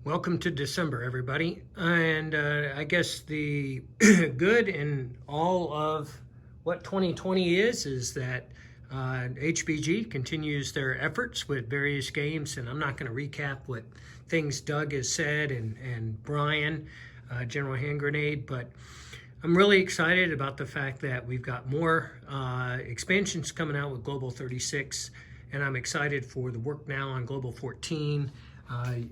Welcome to December, everybody. And I guess the good in all of what 2020 is that HBG continues their efforts with various games. And I'm not going to recap what things Doug has said and Brian, General Hand Grenade, but I'm really excited about the fact that we've got more expansions coming out with Global 36, and I'm excited for the work now on Global 14.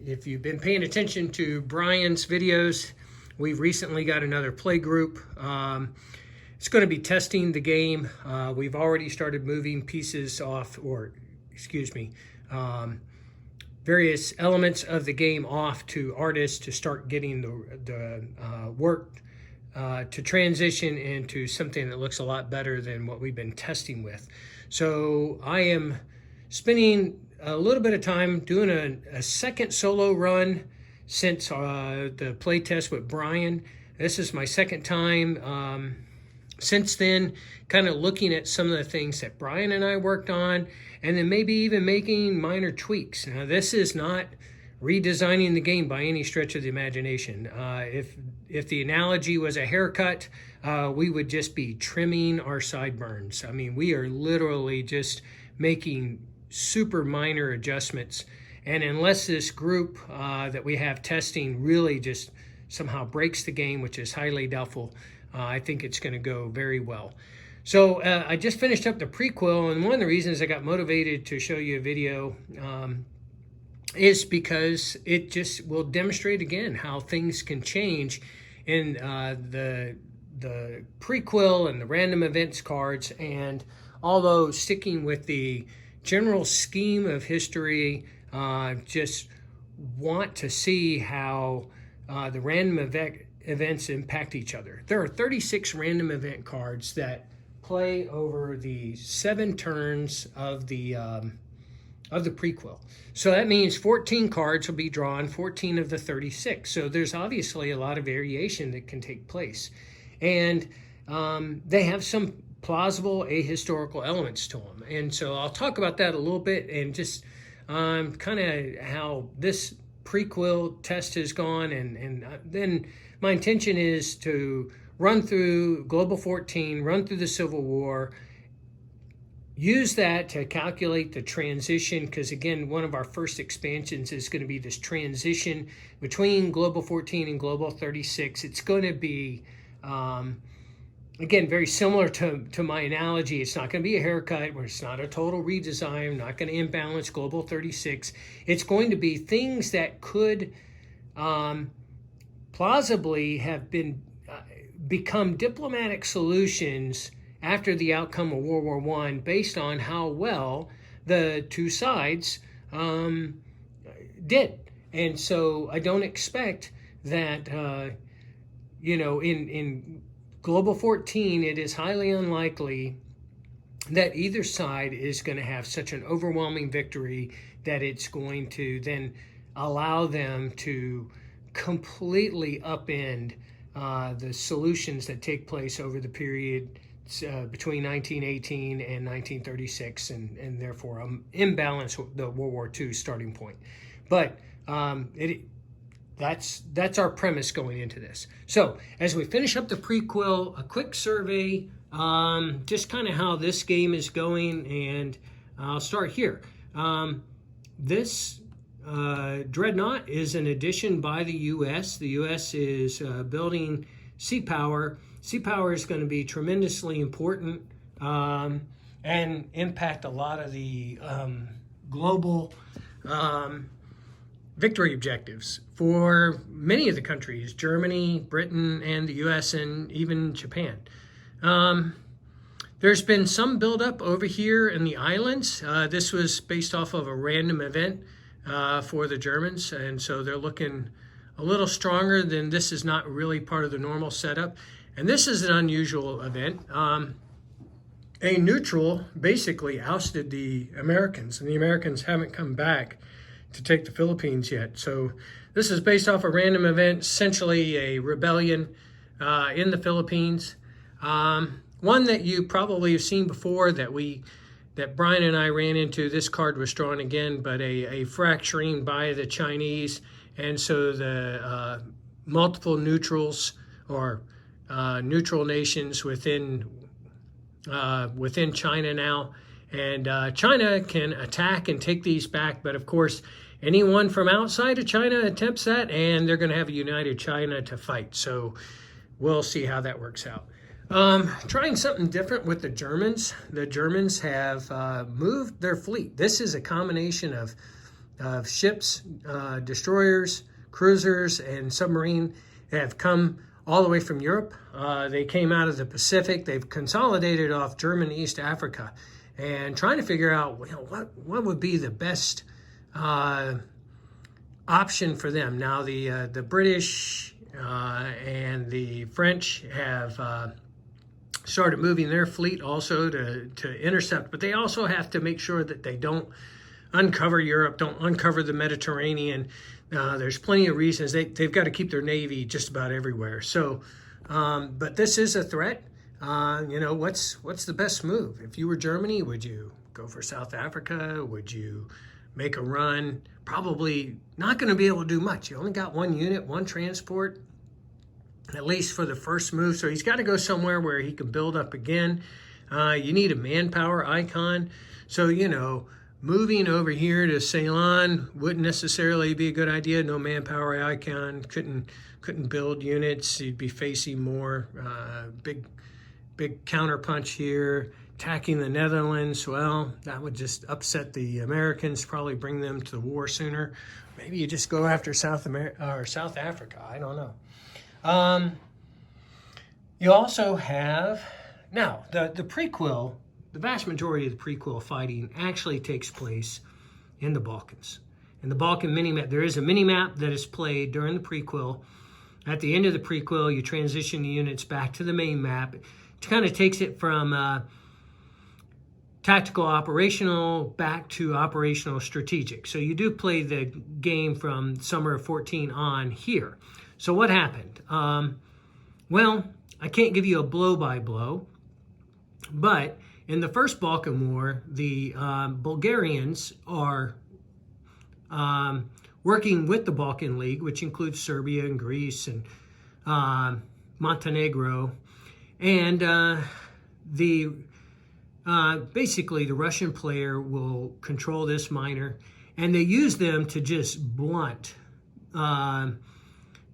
If you've been paying attention to Brian's videos, we've recently got another play group. It's going to be testing the game. We've already started moving pieces off, various elements of the game off to artists to start getting the work to transition into something that looks a lot better than what we've been testing with. So I am spending a little bit of time doing a second solo run since the playtest with Brian. This is my second time. Since then, kind of looking at some of the things that Brian and I worked on, and then maybe even making minor tweaks. Now, this is not redesigning the game by any stretch of the imagination. If the analogy was a haircut, we would just be trimming our sideburns. I mean, we are literally just making super minor adjustments. And unless this group that we have testing really just somehow breaks the game, which is highly doubtful, I think it's going to go very well. So I just finished up the prequel, and one of the reasons I got motivated to show you a video is because it just will demonstrate again how things can change in the prequel and the random events cards. And although sticking with the general scheme of history, just want to see how the random events impact each other. There are 36 random event cards that play over the 7 turns of the prequel. So that means 14 cards will be drawn, 14 of the 36. So there's obviously a lot of variation that can take place. And they have some plausible ahistorical elements to them. And so I'll talk about that a little bit and just kind of how this prequel test has gone. And then my intention is to run through Global 14, run through the Civil War, use that to calculate the transition, because again, one of our first expansions is going to be this transition between Global 14 and Global 36. It's going to be again, very similar to my analogy. It's not going to be a haircut, where it's not a total redesign. I'm not going to imbalance Global 36. It's going to be things that could plausibly have become diplomatic solutions after the outcome of World War I, based on how well the two sides did. And so I don't expect that, in Global 14, it is highly unlikely that either side is going to have such an overwhelming victory that it's going to then allow them to completely upend the solutions that take place over the period between 1918 and 1936, and therefore imbalance the World War II starting point. But that's our premise going into this. So as we finish up the prequel, a quick survey, just kind of how this game is going, and I'll start here. This Dreadnought is an addition by the U.S. The U.S. is building sea power. Sea power is going to be tremendously important and impact a lot of the global victory objectives for many of the countries, Germany, Britain, and the U.S., and even Japan. There's been some buildup over here in the islands. This was based off of a random event for the Germans, and so they're looking a little stronger. Than this is not really part of the normal setup. And this is an unusual event. A neutral basically ousted the Americans, and the Americans haven't come back to take the Philippines yet. So this is based off a random event, essentially a rebellion in the Philippines. One that you probably have seen before that Brian and I ran into. This card was drawn again, but a fracturing by the Chinese And so the multiple neutrals or neutral nations within China now. And China can attack and take these back, but of course, anyone from outside of China attempts that, and they're going to have a united China to fight. So we'll see how that works out. Trying something different with the Germans. The Germans have moved their fleet. This is a combination of ships, destroyers, cruisers, and submarine that have come all the way from Europe. They came out of the Pacific. They've consolidated off German East Africa and trying to figure out what would be the best option for them. Now the British and the French have started moving their fleet also to intercept, but they also have to make sure that they don't uncover Europe, don't uncover the Mediterranean. There's plenty of reasons. They've got to keep their navy just about everywhere. So, but this is a threat. What's the best move? If you were Germany, would you go for South Africa? Would you make a run? Probably not going to be able to do much. You only got one unit, one transport, at least for the first move. So he's got to go somewhere where he can build up again. You need a manpower icon. So, moving over here to Ceylon wouldn't necessarily be a good idea. No manpower icon, couldn't build units. You'd be facing more big counterpunch here. Attacking the Netherlands, well, that would just upset the Americans, probably bring them to the war sooner. Maybe you just go after South Africa. I don't know. You also have now the prequel. The vast majority of the prequel fighting actually takes place in the Balkans. In the Balkan mini-map, there is a mini-map that is played during the prequel. At the end of the prequel, you transition the units back to the main map. It kind of takes it from tactical operational back to operational strategic. So you do play the game from summer of 14 on here. So what happened? Well, I can't give you a blow-by-blow, but in the first Balkan War, the Bulgarians are working with the Balkan League, which includes Serbia and Greece and Montenegro. And basically, the Russian player will control this minor, and they use them to just blunt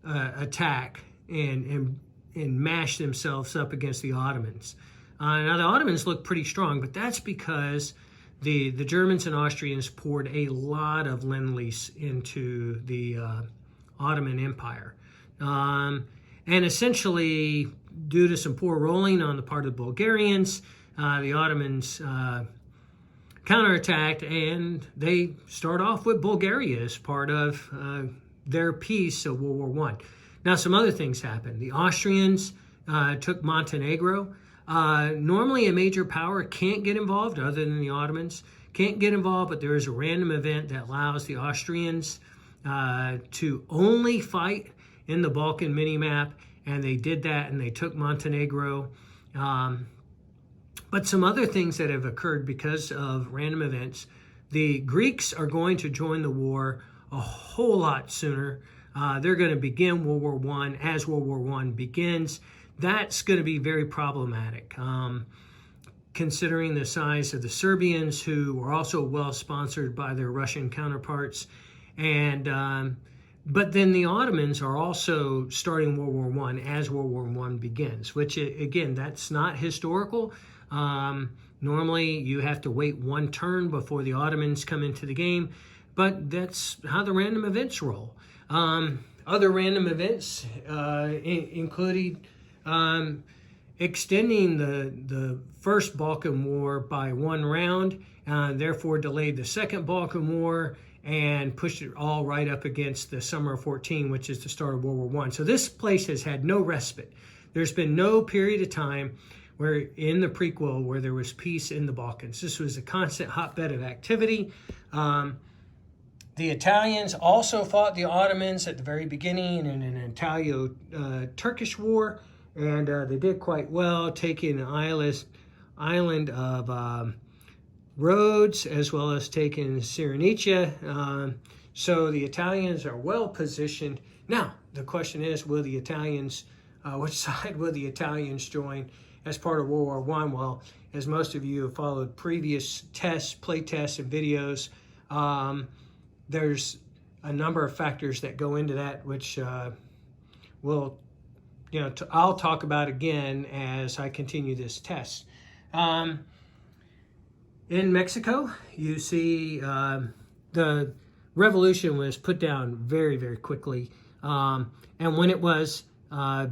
attack and mash themselves up against the Ottomans. Now, the Ottomans look pretty strong, but that's because the Germans and Austrians poured a lot of Lend-Lease into the Ottoman Empire. And essentially, due to some poor rolling on the part of the Bulgarians, the Ottomans counterattacked, and they start off with Bulgaria as part of their peace of World War I. Now, some other things happened. The Austrians took Montenegro. Normally, a major power can't get involved, other than the Ottomans, can't get involved, but there is a random event that allows the Austrians to only fight in the Balkan mini-map, and they did that, and they took Montenegro. But some other things that have occurred because of random events, the Greeks are going to join the war a whole lot sooner. They're going to begin World War I as World War I begins. That's going to be very problematic, considering the size of the Serbians, who were also well sponsored by their Russian counterparts. And but then the Ottomans are also starting World War I as World War I begins, which, again, that's not historical. Normally, you have to wait one turn before the Ottomans come into the game, but that's how the random events roll. Other random events included extending the first Balkan War by one round, therefore delayed the second Balkan War and pushed it all right up against the summer of 14, which is the start of World War I. So this place has had no respite. There's been no period of time where in the prequel where there was peace in the Balkans. This was a constant hotbed of activity. The Italians also fought the Ottomans at the very beginning in an Italo-Turkish war, and they did quite well, taking the island of Rhodes, as well as taking Cyrenaica. So the Italians are well positioned. Now, the question is, will the Italians, which side will the Italians join as part of World War I? Well, as most of you have followed previous tests, play tests, and videos, there's a number of factors that go into that, which I'll talk about again as I continue this test. In Mexico, you see the revolution was put down very, very quickly. And when it was,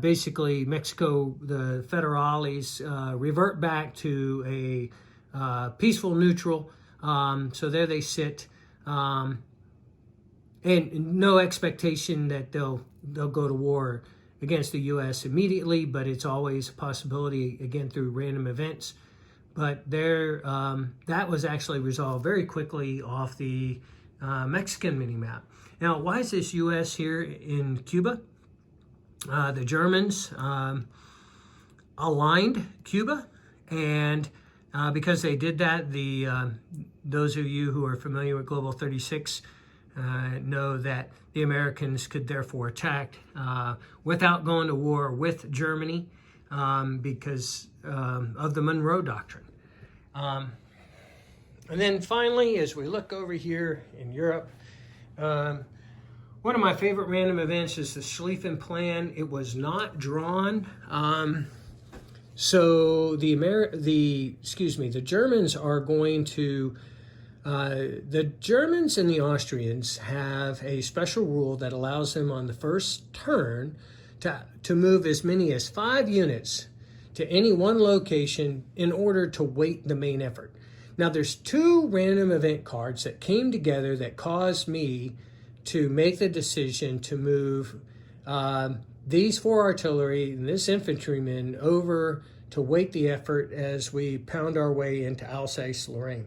basically Mexico, the federales revert back to a peaceful neutral. So there they sit, and no expectation that they'll go to war against the U.S. immediately, but it's always a possibility, again, through random events. But there, that was actually resolved very quickly off the Mexican mini-map. Now, why is this U.S. here in Cuba? The Germans aligned Cuba, and because they did that, those of you who are familiar with Global 36 know that the Americans could therefore attack without going to war with Germany because of the Monroe Doctrine. And then finally, as we look over here in Europe, one of my favorite random events is the Schlieffen Plan. It was not drawn. So the Germans are going to, the Germans and the Austrians have a special rule that allows them on the first turn to move as many as 5 units to any one location in order to weight the main effort. Now, there's 2 random event cards that came together that caused me to make the decision to move these 4 artillery and this infantryman over to weight the effort as we pound our way into Alsace-Lorraine.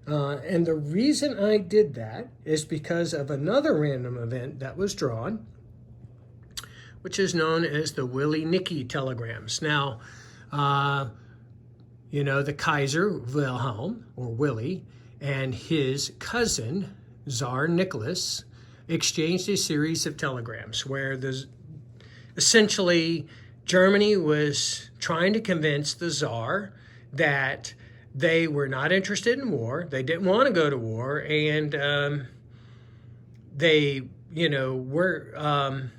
And the reason I did that is because of another random event that was drawn, which is known as the Willy-Niki telegrams. Now, the Kaiser Wilhelm, or Willy, and his cousin, Tsar Nicholas, exchanged a series of telegrams where essentially Germany was trying to convince the Tsar that they were not interested in war, they didn't want to go to war, and they, were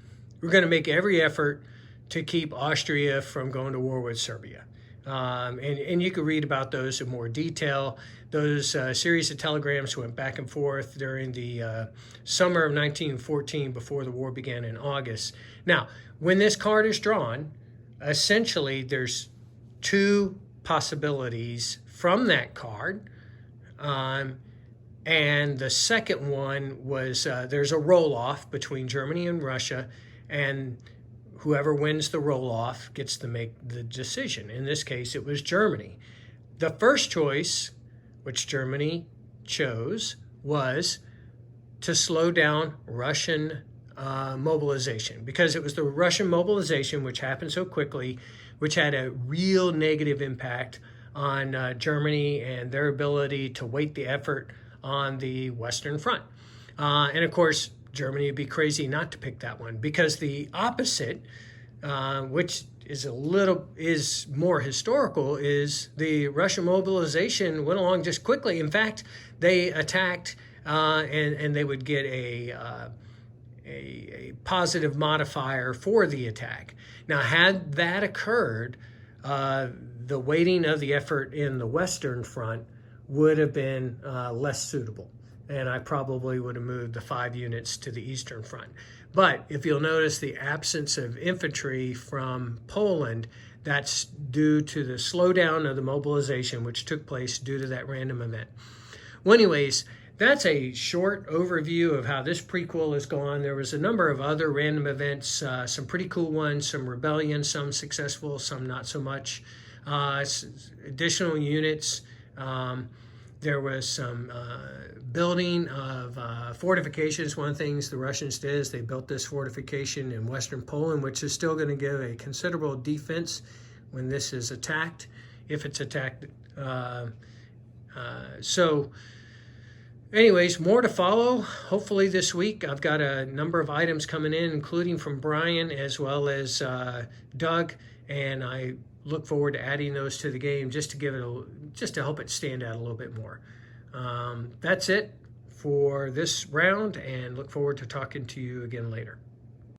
going to make every effort to keep Austria from going to war with Serbia. And you could read about those in more detail. Those series of telegrams went back and forth during the summer of 1914 before the war began in August. Now, when this card is drawn, essentially there's 2 possibilities from that card. And the second one was there's a roll-off between Germany and Russia, and whoever wins the roll-off gets to make the decision. In this case, it was Germany. The first choice, which Germany chose, was to slow down Russian mobilization, because it was the Russian mobilization, which happened so quickly, which had a real negative impact on Germany and their ability to weight the effort on the Western Front. And of course, Germany would be crazy not to pick that one, because the opposite, which is more historical, is the Russian mobilization went along just quickly. In fact, they attacked and they would get a positive modifier for the attack. Now, had that occurred, the weighting of the effort in the Western Front would have been less suitable, and I probably would have moved the 5 units to the Eastern Front. But if you'll notice the absence of infantry from Poland, that's due to the slowdown of the mobilization, which took place due to that random event. Well, anyways, that's a short overview of how this prequel has gone. There was a number of other random events, some pretty cool ones, some rebellions, some successful, some not so much. Additional units. There was some building of fortifications. One of the things the Russians did is they built this fortification in Western Poland, which is still going to give a considerable defense when this is attacked, if it's attacked. So Anyways, more to follow. Hopefully this week. I've got a number of items coming in, including from Brian as well as Doug, and I look forward to adding those to the game just to give it just to help it stand out a little bit more. That's it for this round, and look forward to talking to you again later.